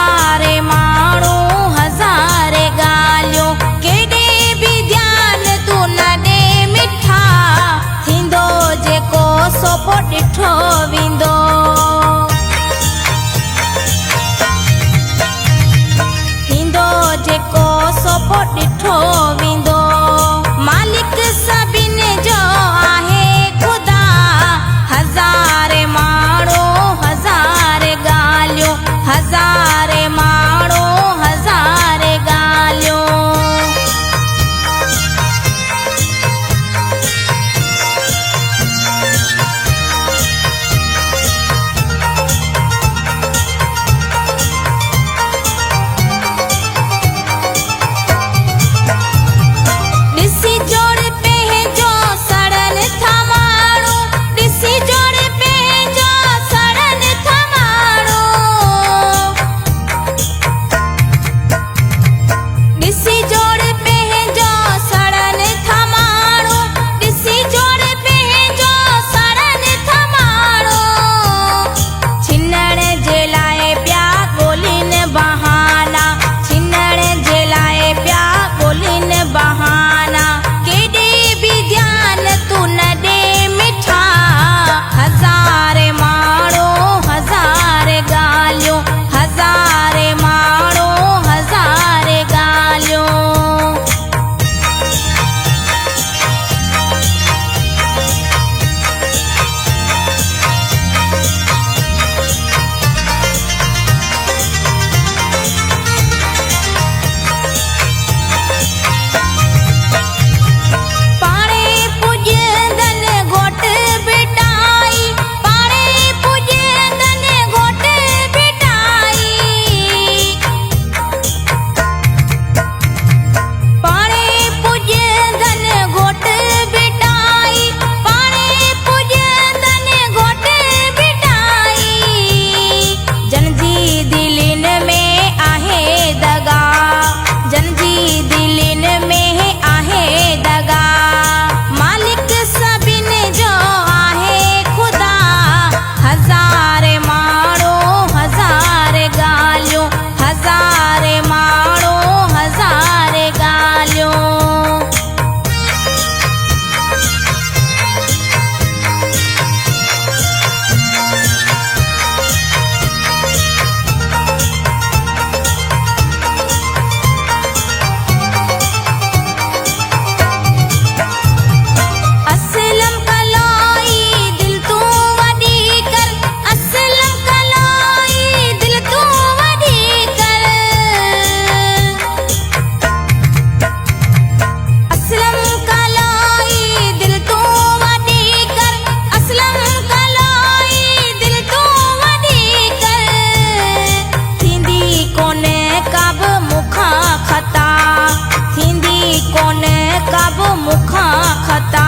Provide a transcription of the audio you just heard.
हज़ारे माण्हू हज़ारे ॻाल्हियूं केॾे बि ध्यानु तूं न ॾे मिठा थींदो जेको सो पोइ ॾिठो वेंदो। थींदो जेको सो पोइ ॾिठो वेंदो। मालिक सभिनि जो आहे ख़ुदा हज़ारे माण्हू हज़ारे ॻाल्हियूं हज़ारे माण्हू हज़ारे ॻाल्हियूं। ॾिसी जोड़ पंहिंजो सड़नि था माण्हू ॾिसी जोड़ पंहिंजो सड़नि था माण्हू ॾिसी जोड़ पंहिंजो सड़नि था माण्हू ॾिसी जोड़ पंहिंजो सड़नि था माण्हू। छिनण जे लाइ पिया ॻोल्हिनि बहाना छिनण जे लाइ पिया ॻोल्हिनि बहाना केॾे बि ध्यानु तूं न ॾे मिठा हज़ारे माण्हू हज़ारे ॻाल्हियूं हज़ारे माण्हू हज़ारे ॻाल्हियूं। पाणे पुॼंदनि घोट बिटाई पाणे पुॼंदनि घोट बिटाई पाणे पुॼंदनि घोट बिटाई पाणे पुॼंदनि घोट बिटाई। जनजी दिलिनि में आहे दगा जनजी दिलिनि में आहे दगा मालिक सभिनि जो आहे ख़ुदा हज़ारे माण्हू हज़ारे ॻाल्हियूं हज़ारे माण्हू हज़ारे ॻाल्हियूं। असलम कलाई दिल तूं वॾी कर असलम कलाई दिल तूं वॾी कर असलम कलाई दिल तूं वॾी कर असलम कलाई दिल तूं वॾी कर। थींदी कोन्हे का बि मूंखां ख़ता थींदी कोन्हे का बि मूंखां ख़ता